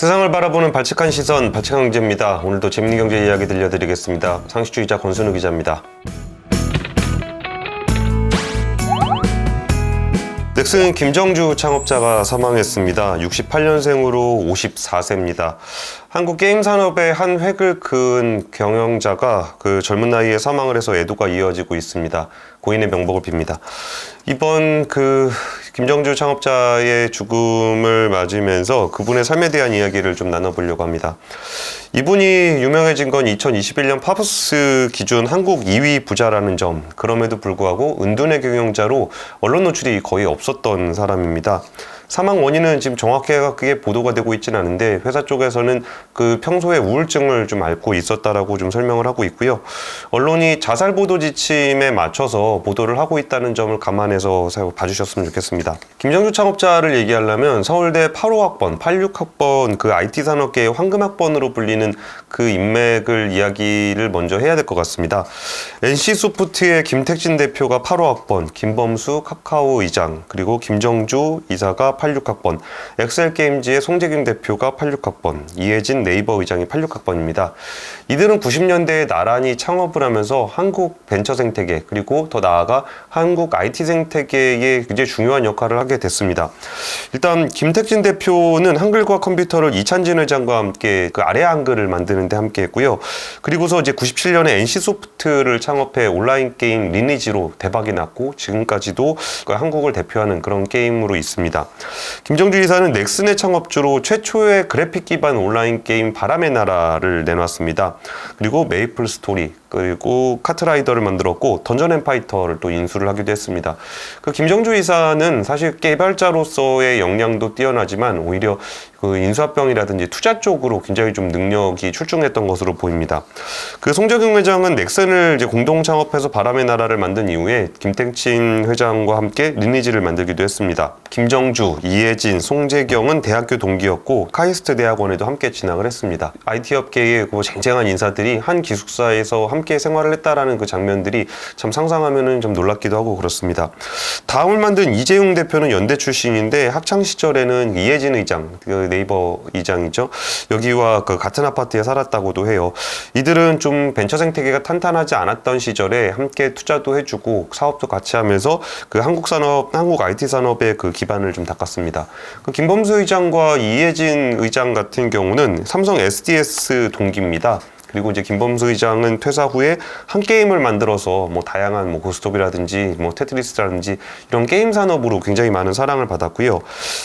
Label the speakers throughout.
Speaker 1: 세상을 바라보는 발칙한 시선, 발칙한 경제입니다. 오늘도 재밌는 경제 이야기 들려드리겠습니다. 상식주의자 권순우 기자입니다. 넥슨 김정주 창업자가 사망했습니다. 68년생으로 54세입니다. 한국 게임 산업의 한 획을 그은 경영자가 그 젊은 나이에 사망을 해서 애도가 이어지고 있습니다. 고인의 명복을 빕니다. 이번 김정주 창업자의 죽음을 맞으면서 그분의 삶에 대한 이야기를 좀 나눠보려고 합니다. 이분이 유명해진 건 2021년 파브스 기준 한국 2위 부자라는 점, 그럼에도 불구하고 은둔의 경영자로 언론 노출이 거의 없었던 사람입니다. 사망 원인은 지금 정확하게 보도가 되고 있지는 않은데 회사 쪽에서는 그 평소에 우울증을 좀 앓고 있었다라고 좀 설명을 하고 있고요. 언론이 자살 보도 지침에 맞춰서 보도를 하고 있다는 점을 감안해서 봐주셨으면 좋겠습니다. 김정주 창업자를 얘기하려면 서울대 85학번, 86학번 그 IT 산업계의 황금학번으로 불리는 그 인맥을 이야기를 먼저 해야 될 것 같습니다. NC소프트의 김택진 대표가 85학번, 김범수 카카오 이장, 그리고 김정주 이사가 86학번, 엑셀게임즈의 송재균 대표가 86학번, 이혜진 네이버 의장이 86학번입니다. 이들은 90년대에 나란히 창업을 하면서 한국 벤처 생태계, 그리고 더 나아가 한국 IT 생태계에 굉장히 중요한 역할을 하게 됐습니다. 일단 김택진 대표는 한글과 컴퓨터를 이찬진 회장과 함께 그 아래 한글을 만드는데 함께 했고요. 그리고서 이제 97년에 NC소프트를 창업해 온라인 게임 리니지로 대박이 났고 지금까지도 한국을 대표하는 그런 게임으로 있습니다. 김정주 이사는 넥슨의 창업주로 최초의 그래픽 기반 온라인 게임 바람의 나라를 내놨습니다. 그리고 메이플 스토리, 그리고 카트라이더를 만들었고 던전 앤 파이터를 또 인수를 하기도 했습니다. 그 김정주 이사는 사실 개발자로서의 역량도 뛰어나지만 오히려 그 인수합병이라든지 투자 쪽으로 굉장히 좀 능력이 출중했던 것으로 보입니다. 그 송재균 회장은 넥슨을 이제 공동 창업해서 바람의 나라를 만든 이후에 김택진 회장과 함께 리니지를 만들기도 했습니다. 김정주, 이혜진, 송재경은 대학교 동기였고 카이스트 대학원에도 함께 진학을 했습니다. IT 업계의 그 쟁쟁한 인사들이 한 기숙사에서 함께 생활을 했다라는 그 장면들이 참 상상하면은 좀 놀랍기도 하고 그렇습니다. 다음을 만든 이재용 대표는 연대 출신인데 학창 시절에는 이혜진 의장, 그 네이버 이장이죠. 여기와 그 같은 아파트에 살았다고도 해요. 이들은 좀 벤처 생태계가 탄탄하지 않았던 시절에 함께 투자도 해주고 사업도 같이 하면서 그 한국 IT 산업의 그 기반을 좀 닦았습니다. 그 김범수 의장과 이혜진 의장 같은 경우는 삼성 SDS 동기입니다. 그리고 이제 김범수 의장은 퇴사 후에 한 게임을 만들어서 뭐 다양한 뭐 고스톱이라든지 뭐 테트리스라든지 이런 게임 산업으로 굉장히 많은 사랑을 받았고요.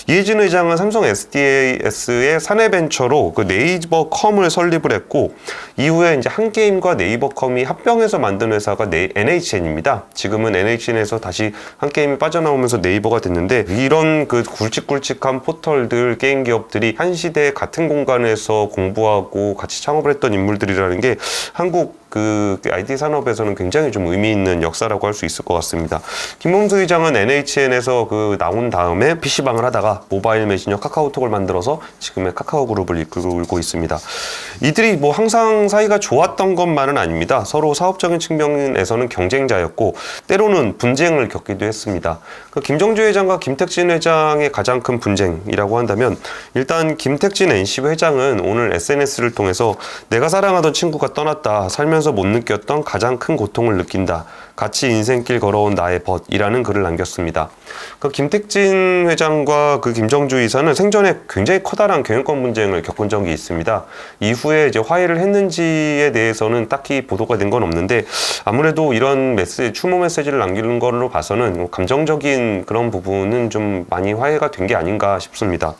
Speaker 1: 이혜진 의장은 삼성 SDS의 사내벤처로 그 네이버컴을 설립을 했고 이후에 이제 한 게임과 네이버컴이 합병해서 만든 회사가 NHN입니다. 지금은 NHN에서 다시 한 게임이 빠져나오면서 네이버가 됐는데 이런 그 굵직굵직한 포털들 게임 기업들이 한 시대에 같은 공간에서 공부하고 같이 창업을 했던 인물들이 라는 게 한국 그 IT 산업에서는 굉장히 좀 의미 있는 역사라고 할 수 있을 것 같습니다. 김범수 의장은 NHN에서 그 나온 다음에 PC방을 하다가 모바일 메신저 카카오톡을 만들어서 지금의 카카오그룹을 이끌고 있습니다. 이들이 뭐 항상 사이가 좋았던 것만은 아닙니다. 서로 사업적인 측면에서는 경쟁자였고 때로는 분쟁을 겪기도 했습니다. 그 김정주 회장과 김택진 회장의 가장 큰 분쟁이라고 한다면 일단 김택진 NC 회장은 오늘 SNS를 통해서 내가 사랑하던 친구가 떠났다. 살면서 못 느꼈던 가장 큰 고통을 느낀다. 같이 인생길 걸어온 나의 벗이라는 글을 남겼습니다. 그 김택진 회장과 그 김정주 이사는 생전에 굉장히 커다란 경영권 분쟁을 겪은 적이 있습니다. 이후에 이제 화해를 했는지에 대해서는 딱히 보도가 된 건 없는데 아무래도 이런 추모 메시지를 남기는 걸로 봐서는 감정적인 그런 부분은 좀 많이 화해가 된 게 아닌가 싶습니다.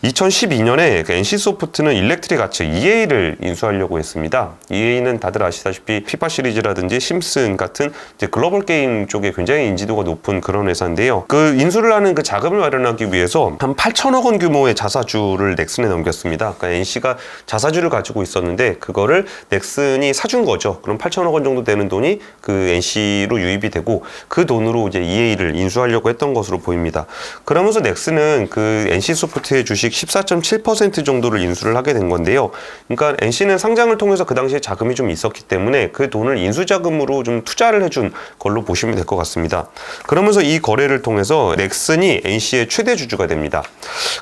Speaker 1: 2012년에 그 NC소프트는 일렉트릭 아츠 EA를 인수하려고 했습니다. EA는 다들 아시다시피 피파 시리즈라든지 심슨 같은 이제 글로벌 게임 쪽에 굉장히 인지도가 높은 그런 회사인데요. 그 인수를 하는 그 자금을 마련하기 위해서 한 8천억 원 규모의 자사주를 넥슨에 넘겼습니다. 그러니까 NC가 자사주를 가지고 있었는데 그거를 넥슨이 사준 거죠. 그럼 8천억 원 정도 되는 돈이 그 NC로 유입이 되고 그 돈으로 이제 EA를 인수하려고 했던 것으로 보입니다. 그러면서 넥슨은 그 NC소프트의 주식 14.7% 정도를 인수를 하게 된 건데요. 그러니까 NC는 상장을 통해서 그 당시에 자금이 좀 있었기 때문에 그 돈을 인수자금으로 좀 투자를 해주는 해준 걸로 보시면 될 것 같습니다. 그러면서 이 거래를 통해서 넥슨이 NC의 최대 주주가 됩니다.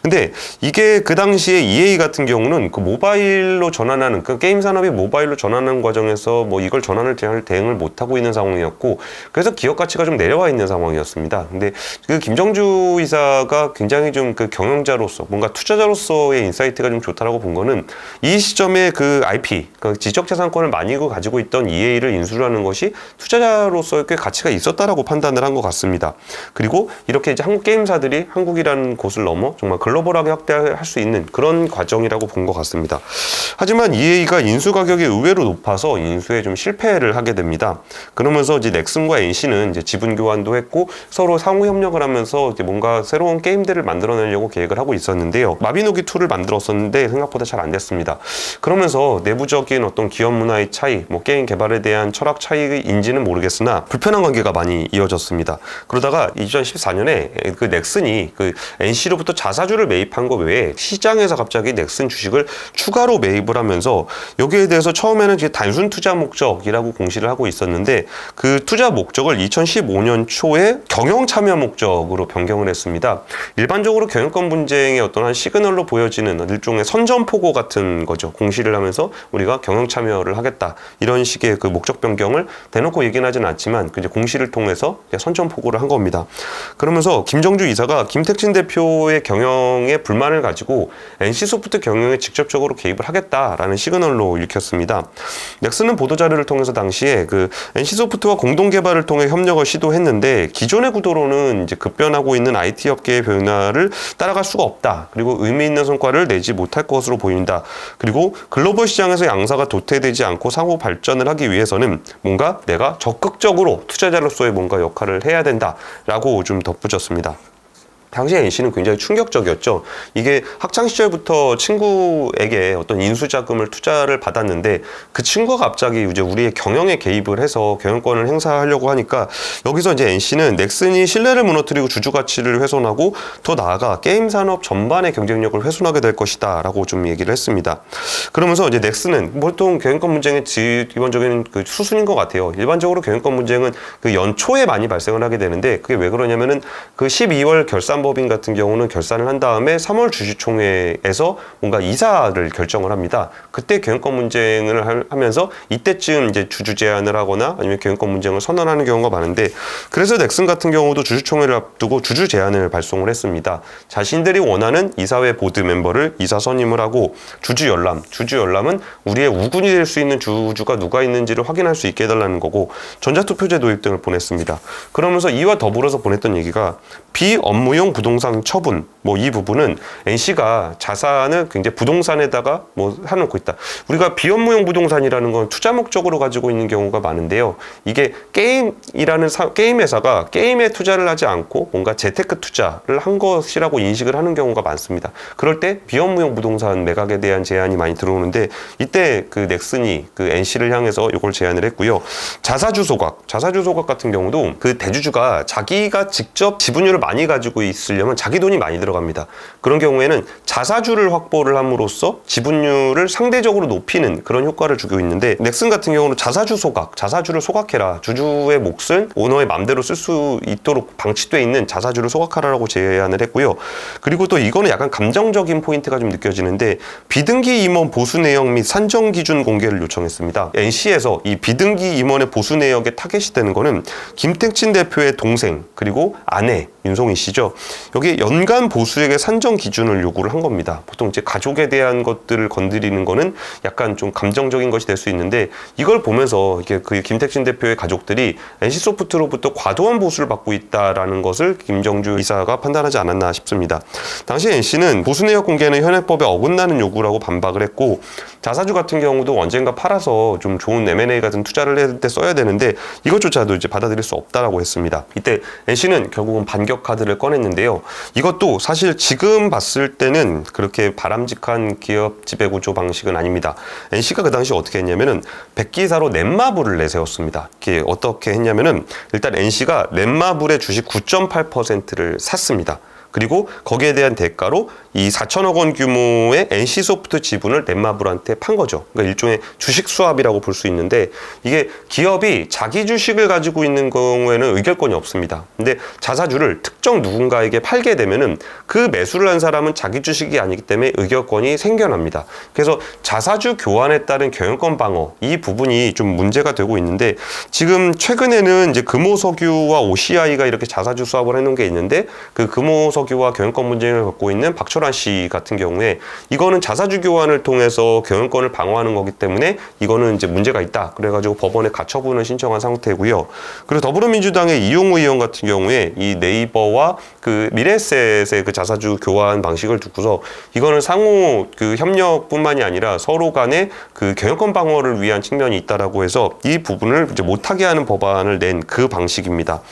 Speaker 1: 근데 이게 그 당시에 EA 같은 경우는 그 모바일로 전환하는 그 게임 산업이 모바일로 전환하는 과정에서 뭐 이걸 전환을 대응을 못하고 있는 상황이었고, 그래서 기업 가치가 좀 내려와 있는 상황이었습니다. 근데 그 김정주 이사가 굉장히 좀 그 경영자로서 뭔가 투자자로서의 인사이트가 좀 좋다라고 본 거는 이 시점에 그 IP, 그 지적재산권을 많이 가지고 있던 EA를 인수를 하는 것이 투자자로서의 꽤 가치가 있었다라고 판단을 한 것 같습니다. 그리고 이렇게 이제 한국 게임사들이 한국이라는 곳을 넘어 정말 글로벌하게 확대할 수 있는 그런 과정이라고 본 것 같습니다. 하지만 EA가 인수 가격이 의외로 높아서 인수에 좀 실패를 하게 됩니다. 그러면서 이제 넥슨과 NC는 이제 지분 교환도 했고 서로 상호 협력을 하면서 이제 뭔가 새로운 게임들을 만들어내려고 계획을 하고 있었는데요. 마비노기 2를 만들었었는데 생각보다 잘 안 됐습니다. 그러면서 내부적인 어떤 기업 문화의 차이, 뭐 게임 개발에 대한 철학 차이인지는 모르겠으나 불편한 관계가 많이 이어졌습니다. 그러다가 2014년에 그 넥슨이 그 NC로부터 자사주를 매입한 거 외에 시장에서 갑자기 넥슨 주식을 추가로 매입을 하면서 여기에 대해서 처음에는 단순 투자 목적이라고 공시를 하고 있었는데 그 투자 목적을 2015년 초에 경영 참여 목적으로 변경을 했습니다. 일반적으로 경영권 분쟁의 어떤 한 시그널로 보여지는 일종의 선전포고 같은 거죠. 공시를 하면서 우리가 경영 참여를 하겠다, 이런 식의 그 목적 변경을 대놓고 얘기는 하진 않지만 이제 공시를 통해서 선전포고를 한 겁니다. 그러면서 김정주 이사가 김택진 대표의 경영에 불만을 가지고 NC소프트 경영에 직접적으로 개입을 하겠다라는 시그널로 읽혔습니다. 넥슨은 보도자료를 통해서 당시에 그 NC소프트와 공동 개발을 통해 협력을 시도했는데 기존의 구도로는 이제 급변하고 있는 IT 업계의 변화를 따라갈 수가 없다. 그리고 의미 있는 성과를 내지 못할 것으로 보인다. 그리고 글로벌 시장에서 양사가 도태되지 않고 상호 발전을 하기 위해서는 뭔가 내가 적극적으로 투자자로서의 뭔가 역할을 해야 된다라고 좀 덧붙였습니다. 당시 NC는 굉장히 충격적이었죠. 이게 학창 시절부터 친구에게 어떤 인수 자금을 투자를 받았는데 그 친구가 갑자기 이제 우리의 경영에 개입을 해서 경영권을 행사하려고 하니까 여기서 이제 NC는 넥슨이 신뢰를 무너뜨리고 주주 가치를 훼손하고 더 나아가 게임 산업 전반의 경쟁력을 훼손하게 될 것이다라고 좀 얘기를 했습니다. 그러면서 이제 넥슨은 보통 경영권 문쟁의 기본적인 그 수순인 것 같아요. 일반적으로 경영권 문쟁은 그 연초에 많이 발생을 하게 되는데 그게 왜 그러냐면은 그 12월 법인 같은 경우는 결산을 한 다음에 3월 주주총회에서 뭔가 이사를 결정을 합니다. 그때 경영권 문쟁을 하면서 이때쯤 이제 주주 제안을 하거나 아니면 경영권 문쟁을 선언하는 경우가 많은데, 그래서 넥슨 같은 경우도 주주총회를 앞두고 주주 제안을 발송을 했습니다. 자신들이 원하는 이사회 보드 멤버를 이사 선임을 하고 주주 열람은 우리의 우군이 될 수 있는 주주가 누가 있는지를 확인할 수 있게 해달라는 거고, 전자투표제 도입 등을 보냈습니다. 그러면서 이와 더불어서 보냈던 얘기가 비업무용 부동산 처분, 뭐 이 부분은 NC가 자산을 굉장히 부동산에다가 뭐 해놓고 있다. 우리가 비업무용 부동산이라는 건 투자 목적으로 가지고 있는 경우가 많은데요. 이게 게임 회사가 게임에 투자를 하지 않고 뭔가 재테크 투자를 한 것이라고 인식을 하는 경우가 많습니다. 그럴 때 비업무용 부동산 매각에 대한 제안이 많이 들어오는데 이때 그 넥슨이 그 NC를 향해서 이걸 제안을 했고요. 자사주 소각 같은 경우도 그 대주주가 자기가 직접 지분율을 많이 가지고 있으려면 자기 돈이 많이 들어갑니다. 그런 경우에는 자사주를 확보를 함으로써 지분율을 상대적으로 높이는 그런 효과를 주고 있는데, 넥슨 같은 경우는 자사주를 소각해라. 주주의 몫을 오너의 맘대로 쓸 수 있도록 방치되어 있는 자사주를 소각하라고 제안을 했고요. 그리고 또 이거는 약간 감정적인 포인트가 좀 느껴지는데 비등기 임원 보수 내역 및 산정 기준 공개를 요청했습니다. NC에서 이 비등기 임원의 보수 내역에 타겟이 되는 거는 김택진 대표의 동생 그리고 아내 윤송희 씨죠. 여기 연간 보수액의 산정 기준을 요구를 한 겁니다. 보통 이제 가족에 대한 것들을 건드리는 거는 약간 좀 감정적인 것이 될 수 있는데, 이걸 보면서 이게 그 김택진 대표의 가족들이 NC소프트로부터 과도한 보수를 받고 있다라는 것을 김정주 이사가 판단하지 않았나 싶습니다. 당시 NC는 보수 내역 공개는 현행법에 어긋나는 요구라고 반박을 했고, 자사주 같은 경우도 언젠가 팔아서 좀 좋은 M&A 같은 투자를 할 때 써야 되는데 이것조차도 이제 받아들일 수 없다라고 했습니다. 이때 NC는 결국은 반격 카드를 꺼냈는데요. 이것도 사실 지금 봤을 때는 그렇게 바람직한 기업 지배구조 방식은 아닙니다. NC가 그 당시 어떻게 했냐면은 백기사로 넷마블을 내세웠습니다. 이게 어떻게 했냐면은 일단 NC가 넷마블의 주식 9.8%를 샀습니다. 그리고 거기에 대한 대가로 이 4천억 원 규모의 NC소프트 지분을 넷마블한테 판 거죠. 그러니까 일종의 주식 수합이라고 볼 수 있는데, 이게 기업이 자기 주식을 가지고 있는 경우에는 의결권이 없습니다. 근데 자사주를 특정 누군가에게 팔게 되면은 그 매수를 한 사람은 자기 주식이 아니기 때문에 의결권이 생겨납니다. 그래서 자사주 교환에 따른 경영권 방어, 이 부분이 좀 문제가 되고 있는데, 지금 최근에는 이제 금호석유와 OCI가 이렇게 자사주 수합을 해놓은 게 있는데, 그 금호석유와 경영권 분쟁을 갖고 있는 박철환 씨 같은 경우에 이거는 자사주 교환을 통해서 경영권을 방어하는 거기 때문에 이거는 이제 문제가 있다. 그래가지고 법원에 가처분을 신청한 상태고요. 그리고 더불어민주당의 이용우 의원 같은 경우에 이 네이버와 그 미래에셋의 그 자사주 교환 방식을 두고서 이거는 상호 그 협력뿐만이 아니라 서로 간의 그 경영권 방어를 위한 측면이 있다라고 해서 이 부분을 이제 못하게 하는 법안을 낸 그 방식입니다.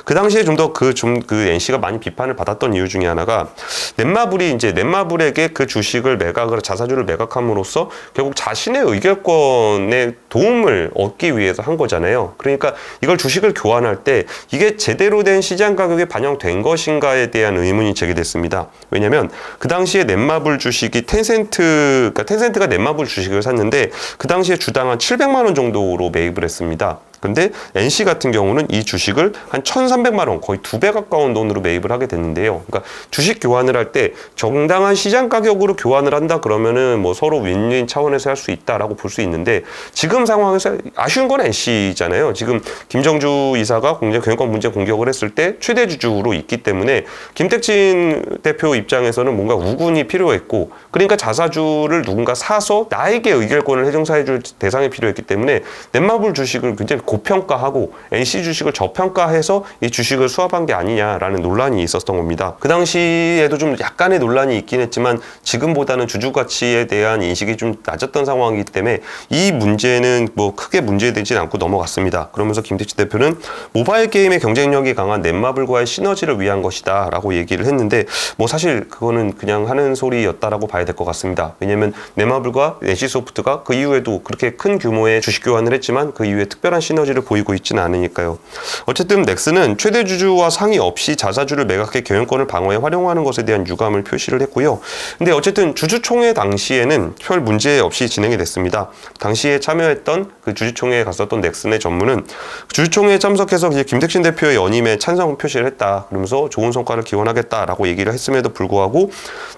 Speaker 1: 그 당시에 좀 더 그 NC가 많이 비판을 받았던 이유 중에 하나가, 넷마블이 이제 넷마블에게 그 주식을 매각을, 자사주를 매각함으로써 결국 자신의 의결권에 도움을 얻기 위해서 한 거잖아요. 그러니까 이걸 주식을 교환할 때 이게 제대로 된 시장 가격에 반영된 것인가에 대한 의문이 제기됐습니다. 왜냐면 그 당시에 넷마블 주식이 텐센트가 넷마블 주식을 샀는데 그 당시에 주당 한 700만 원 정도로 매입을 했습니다. 근데 NC 같은 경우는 이 주식을 한 1,300만 원, 거의 2배 가까운 돈으로 매입을 하게 됐는데요. 그러니까 주식 교환을 할 때 정당한 시장 가격으로 교환을 한다 그러면은 뭐 서로 윈윈 차원에서 할 수 있다라고 볼 수 있는데, 지금 상황에서 아쉬운 건 NC잖아요. 지금 김정주 이사가 경영권 문제 공격을 했을 때 최대 주주로 있기 때문에 김택진 대표 입장에서는 뭔가 우군이 필요했고, 그러니까 자사주를 누군가 사서 나에게 의결권을 행사해줄 대상이 필요했기 때문에 넷마블 주식을 굉장히 고평가하고 NC 주식을 저평가해서 이 주식을 수합한 게 아니냐라는 논란이 있었던 겁니다. 그 당시에도 좀 약간의 논란이 있긴 했지만 지금보다는 주주 가치에 대한 인식이 좀 낮았던 상황이기 때문에 이 문제는 뭐 크게 문제되진 않고 넘어갔습니다. 그러면서 김택진 대표는 모바일 게임의 경쟁력이 강한 넷마블과의 시너지를 위한 것이다 라고 얘기를 했는데, 뭐 사실 그거는 그냥 하는 소리였다라고 봐야 될 것 같습니다. 왜냐면 넷마블과 NC소프트가 그 이후에도 그렇게 큰 규모의 주식 교환을 했지만 그 이후에 특별한 시너지를 보이고 있지는 않으니까요. 어쨌든 넥슨은 최대 주주와 상의 없이 자사주를 매각해 경영권을 방어에 활용하는 것에 대한 유감을 표시를 했고요. 근데 어쨌든 주주총회 당시에는 별 문제 없이 진행이 됐습니다. 당시에 참여했던 그 주주총회에 갔었던 넥슨의 전문은 주주총회에 참석해서 이제 김택진 대표의 연임에 찬성 표시를 했다. 그러면서 좋은 성과를 기원하겠다라고 얘기를 했음에도 불구하고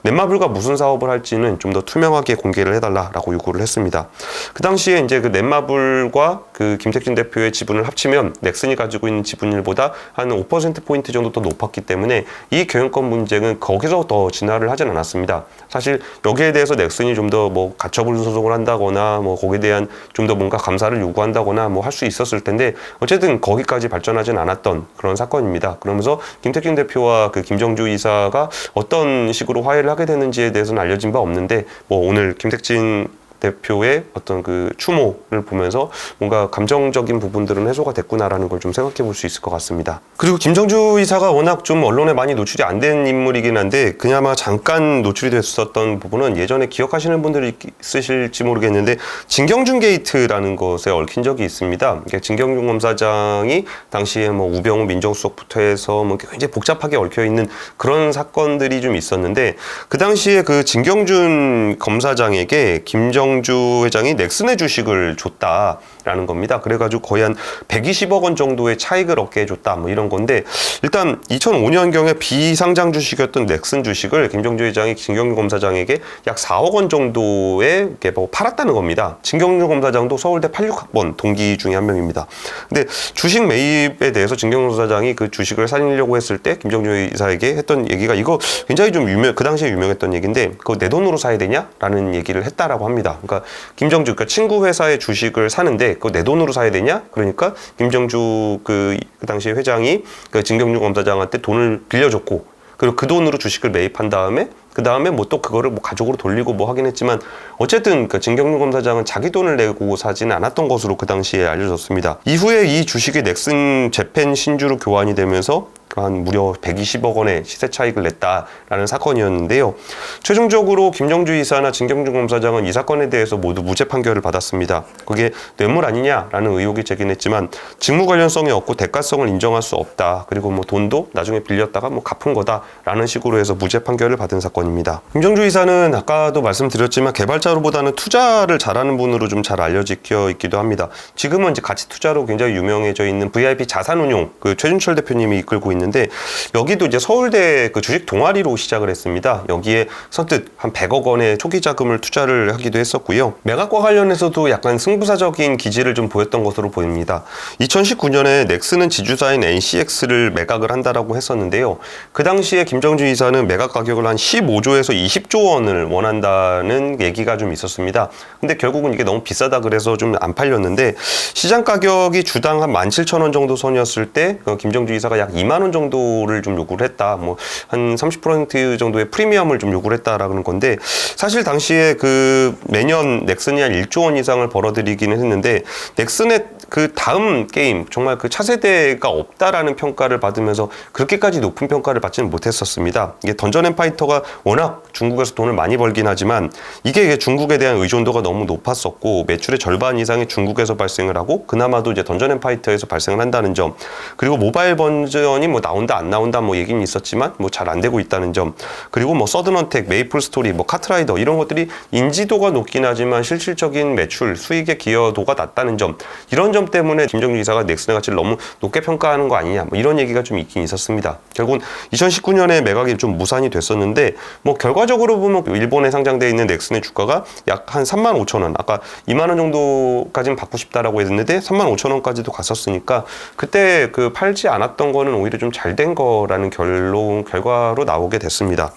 Speaker 1: 넷마블과 무슨 사업을 할지는 좀 더 투명하게 공개를 해달라라고 요구를 했습니다. 그 당시에 이제 그 넷마블과 그 김택진 대표의 지분을 합치면 넥슨이 가지고 있는 지분율보다 한 5%포인트 정도 더 높았기 때문에 이 경영권 문제는 거기서 더 진화를 하진 않았습니다. 사실 여기에 대해서 넥슨이 좀 더 뭐 가처분 소송을 한다거나 뭐 거기에 대한 좀 더 뭔가 감사를 요구한다거나 뭐 할 수 있었을 텐데, 어쨌든 거기까지 발전하진 않았던 그런 사건입니다. 그러면서 김택진 대표와 그 김정주 이사가 어떤 식으로 화해를 하게 되는지에 대해서는 알려진 바 없는데, 뭐 오늘 김택진 대표의 어떤 그 추모를 보면서 뭔가 감정적인 부분들은 해소가 됐구나라는 걸 좀 생각해 볼 수 있을 것 같습니다. 그리고 김정주 이사가 워낙 좀 언론에 많이 노출이 안 된 인물이긴 한데, 그나마 잠깐 노출이 됐었던 부분은 예전에 기억하시는 분들이 있으실지 모르겠는데 진경준 게이트라는 것에 얽힌 적이 있습니다. 그러니까 진경준 검사장이 당시에 뭐 우병우 민정수석부터 해서 뭐 굉장히 복잡하게 얽혀 있는 그런 사건들이 좀 있었는데, 그 당시에 그 진경준 검사장에게 김정주 회장이 넥슨의 주식을 줬다라는 겁니다. 그래가지고 거의 한 120억 원 정도의 차익을 얻게 해줬다 뭐 이런 건데, 일단 2005년경에 비상장 주식이었던 넥슨 주식을 김정주 회장이 진경준 검사장에게 약 4억 원 정도에 뭐 팔았다는 겁니다. 진경준 검사장도 서울대 86학번 동기 중에 한 명입니다. 근데 주식 매입에 대해서 진경준 검사장이 그 주식을 살리려고 했을 때 김정주 이사에게 했던 얘기가, 이거 굉장히 좀 그 당시에 유명했던 얘기인데 그거 내 돈으로 사야 되냐라는 얘기를 했다라고 합니다. 그러니까 김정주, 그러니까 친구 회사의 주식을 사는데 그거 내 돈으로 사야 되냐? 그러니까 김정주 그 당시 회장이 그 진경준 검사장한테 돈을 빌려줬고, 그리고 그 돈으로 주식을 매입한 다음에 그 다음에 뭐 또 그거를 뭐 가족으로 돌리고 뭐 하긴 했지만 어쨌든 그 진경준 검사장은 자기 돈을 내고 사지는 않았던 것으로 그 당시에 알려졌습니다. 이후에 이 주식이 넥슨 재팬 신주로 교환이 되면서 한 무려 120억 원의 시세 차익을 냈다라는 사건이었는데요. 최종적으로 김정주 이사나 진경준 검사장은 이 사건에 대해서 모두 무죄 판결을 받았습니다. 그게 뇌물 아니냐라는 의혹이 제기했지만 직무 관련성이 없고 대가성을 인정할 수 없다. 그리고 뭐 돈도 나중에 빌렸다가 뭐 갚은 거다라는 식으로 해서 무죄 판결을 받은 사건입니다. 김정주 이사는 아까도 말씀드렸지만 개발자로보다는 투자를 잘하는 분으로 좀 잘 알려지켜 있기도 합니다. 지금은 이제 가치 투자로 굉장히 유명해져 있는 VIP 자산운용 그 최준철 대표님이 이끌고 있는데 여기도 이제 서울대 그 주식 동아리로 시작을 했습니다. 여기에 선뜻 한 100억 원의 초기 자금을 투자를 하기도 했었고요. 매각과 관련해서도 약간 승부사적인 기질을 좀 보였던 것으로 보입니다. 2019년에 넥슨은 지주사인 NCX를 매각을 한다라고 했었는데요. 그 당시에 김정주 이사는 매각 가격을 한 15조에서 20조 원을 원한다는 얘기가 좀 있었습니다. 근데 결국은 이게 너무 비싸다 그래서 좀 안 팔렸는데 시장 가격이 주당 한 17,000원 정도 선이었을 때 김정주 이사가 약 2만 원 정도를 좀 요구를 했다. 뭐 한 30% 정도의 프리미엄을 좀 요구를 했다라는 건데 사실 당시에 그 매년 넥슨이 한 1조 원 이상을 벌어들이기는 했는데 넥슨의 그 다음 게임 정말 그 차세대가 없다라는 평가를 받으면서 그렇게까지 높은 평가를 받지는 못했었습니다. 이게 던전 앤 파이터가 워낙 중국에서 돈을 많이 벌긴 하지만 이게 중국에 대한 의존도가 너무 높았었고 매출의 절반 이상이 중국에서 발생을 하고 그나마도 이제 던전 앤 파이터에서 발생을 한다는 점 그리고 모바일 버전이 뭐 나온다 안 나온다 뭐 얘기는 있었지만 뭐 잘 안 되고 있다는 점 그리고 뭐 서든어택, 메이플 스토리, 뭐 카트라이더 이런 것들이 인지도가 높긴 하지만 실질적인 매출, 수익의 기여도가 낮다는 점 이런 점 때문에 김정주 이사가 넥슨의 가치를 너무 높게 평가하는 거 아니냐 뭐 이런 얘기가 좀 있긴 있었습니다. 결국은 2019년에 매각이 좀 무산이 됐었는데 뭐 결과적으로 보면 일본에 상장되어 있는 넥슨의 주가가 약 한 35,000원 아까 2만 원 정도까지는 받고 싶다라고 했는데 35,000원까지도 갔었으니까 그때 그 팔지 않았던 거는 오히려 좀 잘 된 거라는 결과로 나오게 됐습니다.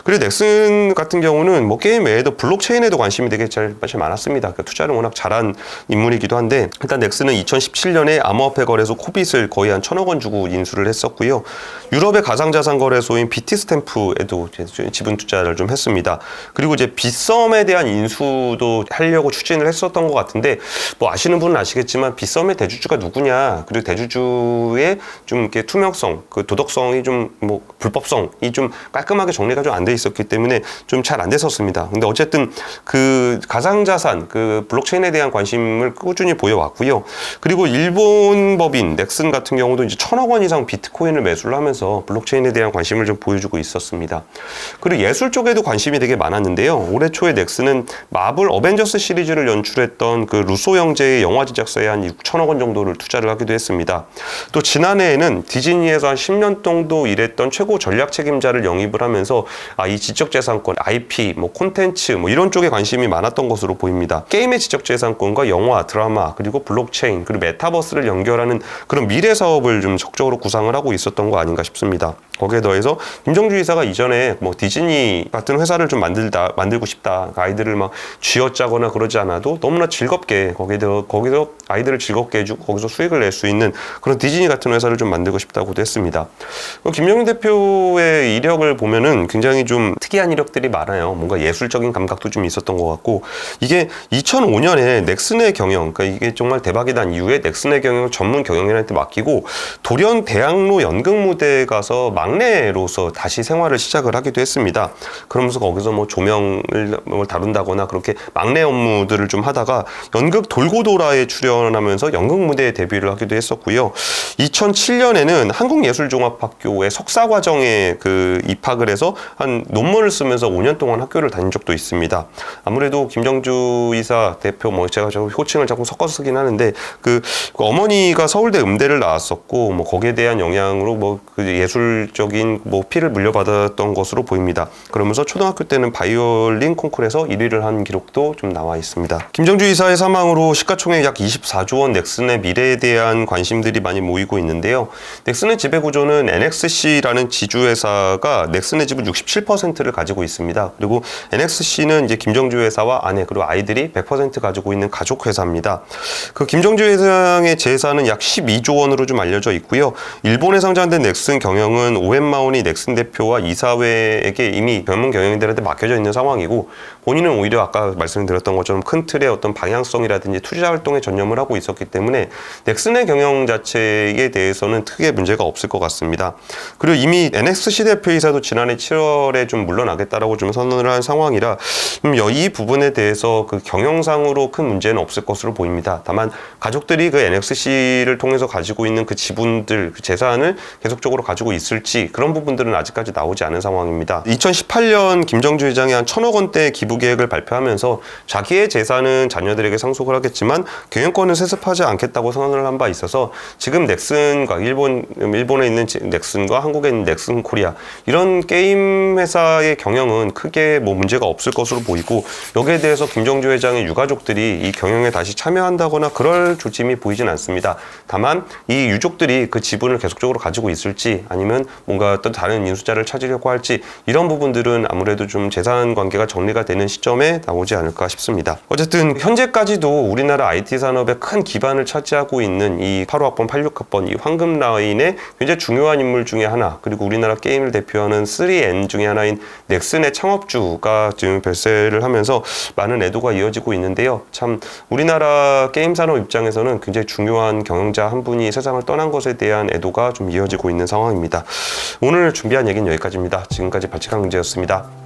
Speaker 1: 그리고 넥슨 같은 경우는 뭐 게임 외에도 블록체인에도 관심이 되게 제일 많았습니다. 그러니까 투자를 워낙 잘한 인물이기도 한데 일단 넥슨은 2017년에 암호화폐 거래소 코빗을 거의 한 1,000억 원 주고 인수를 했었고요. 유럽의 가상자산 거래소인 비트스탬프에도 지분 투자를 좀 했습니다. 그리고 이제 빗썸에 대한 인수도 하려고 추진을 했었던 것 같은데 뭐 아시는 분은 아시겠지만 빗썸의 대주주가 누구냐 그리고 대주주의 좀 이렇게 투명성, 그 도덕성이 좀 뭐 불법성이 좀 깔끔하게 정리가 좀 안 돼 있었기 때문에 좀 잘 안 됐었습니다. 근데 어쨌든 그 가상자산, 그 블록체인에 대한 관심을 꾸준히 보여왔고요. 그리고 일본 법인 넥슨 같은 경우도 이제 1,000억 원 이상 비트코인을 매수를 하면서 블록체인에 대한 관심을 좀 보여주고 있었습니다. 그리고 예술 쪽에도 관심이 되게 많았는데요. 올해 초에 넥슨은 마블 어벤져스 시리즈를 연출했던 그 루소 형제의 영화 제작사에 한 6,000억 원 정도를 투자를 하기도 했습니다. 또 지난해에는 디즈니에서 한 10년 정도 일했던 최고 전략 책임자를 영입을 하면서 이 지적재산권, IP, 뭐 콘텐츠 뭐 이런 쪽에 관심이 많았던 것으로 보입니다. 게임의 지적재산권과 영화, 드라마, 그리고 블록체인, 그리고 메타버스를 연결하는 그런 미래 사업을 좀 적극적으로 구상을 하고 있었던 거 아닌가 싶습니다. 거기에 더해서 김정주 이사가 이전에 뭐 디즈니 같은 회사를 좀 만들고 싶다. 아이들을 막 쥐어짜거나 그러지 않아도 너무나 즐겁게 거기서 아이들을 즐겁게 해주고 거기서 수익을 낼 수 있는 그런 디즈니 같은 회사를 좀 만들고 싶다고도 했습니다. 김정준 대표의 이력을 보면은 굉장히 좀 특이한 이력들이 많아요. 뭔가 예술적인 감각도 좀 있었던 것 같고 이게 2005년에 넥슨의 경영, 그러니까 이게 정말 대박이 난 이후에 넥슨의 경영 전문 경영인한테 맡기고 돌연 대학로 연극무대에 가서 막내로서 다시 생활을 시작을 하기도 했습니다. 그러면서 거기서 뭐 조명을 다룬다거나 그렇게 막내 업무들을 좀 하다가 연극 돌고돌아에 출연하면서 연극 무대에 데뷔를 하기도 했었고요. 2007년에는 한국예술종합학교의 석사과정에 그 입학을 해서 한 논문을 쓰면서 5년 동안 학교를 다닌 적도 있습니다. 아무래도 김정주 이사 대표 뭐 제가 호칭을 자꾸 섞어서 쓰긴 하는데 그 어머니가 서울대 음대를 나왔었고 뭐 거기에 대한 영향으로 뭐 그 예술적인 뭐 피를 물려받았던 것으로 보입니다. 그러면서 초등학교 때는 바이올린 콩쿠르에서 1위를 한 기록도 좀 나와 있습니다. 김정주 이사의 사망으로 시가총액 약 24조 원 넥슨의 미래에 대한 관심들이 많이 모이고 있는데요. 넥슨의 지배 구조는 NXC라는 지주회사가 넥슨의 지분 67%를 가지고 있습니다. 그리고 NXC는 이제 김정주 회사와 아내 그리고 아이들이 100% 가지고 있는 가족 회사입니다. 그 김정주 회장의 재산은 약 12조 원으로 좀 알려져 있고요. 일본에 상장된 넥슨 경영은 오웬 마운이 넥슨 대표와 이사회에게 이미 젊은 경영인들한테 맡겨져 있는 상황이고, 본인은 오히려 아까 말씀드렸던 것처럼 큰 틀의 어떤 방향성이라든지 투자 활동에 전념을 하고 있었기 때문에 넥슨의 경영 자체에 대해서는 크게 문제가 없을 것 같습니다. 그리고 이미 NXC 대표이사도 지난해 7월에 좀 물러나겠다라고 좀 선언을 한 상황이라 이 부분에 대해서 그 경영상으로 큰 문제는 없을 것으로 보입니다. 다만 가족들이 그 NXC를 통해서 가지고 있는 그 지분들, 그 재산을 계속적으로 가지고 있을지, 그런 부분들은 아직까지 나오지 않은 상황입니다. 2018년 김정주 회장이 한 1,000억 원대 기부 계획을 발표하면서 자기의 재산은 자녀들에게 상속을 하겠지만 경영권은 세습하지 않겠다고 선언을 한 바 있어서 지금 넥슨과 일본에 있는 넥슨과 한국에 있는 넥슨 코리아, 이런 게임 회사의 경영은 크게 뭐 문제가 없을 것으로 보이고, 여기에 대해서 김정주 회장의 유가족들이 이 경영에 다시 참여한다거나 그럴 조짐이 보이진 않습니다. 다만 이 유족들이 그 지분을 계속적으로 가지고 있을지, 아니면 뭔가 또 다른 인수자를 찾으려고 할지, 이런 부분들은 아무래도 좀 재산 관계가 정리가 되는 시점에 나오지 않을까 싶습니다. 어쨌든 현재까지도 우리나라 IT 산업의 큰 기반을 차지하고 있는 이 85학번, 86학번 이 황금 라인의 굉장히 중요한 인물 중에 하나, 그리고 우리나라 게임을 대표하는 3N 중에 하나인 넥슨의 창업주가 지금 별세를 하면서 많은 애도가 이어지고 있는데요. 참 우리나라 게임 산업 입장에서는 굉장히 중요한 경영자 한 분이 세상을 떠난 것에 대한 애도가 좀 이어지고 있는 상황입니다. 오늘 준비한 얘기는 여기까지입니다. 지금까지 발칙한 경제였습니다.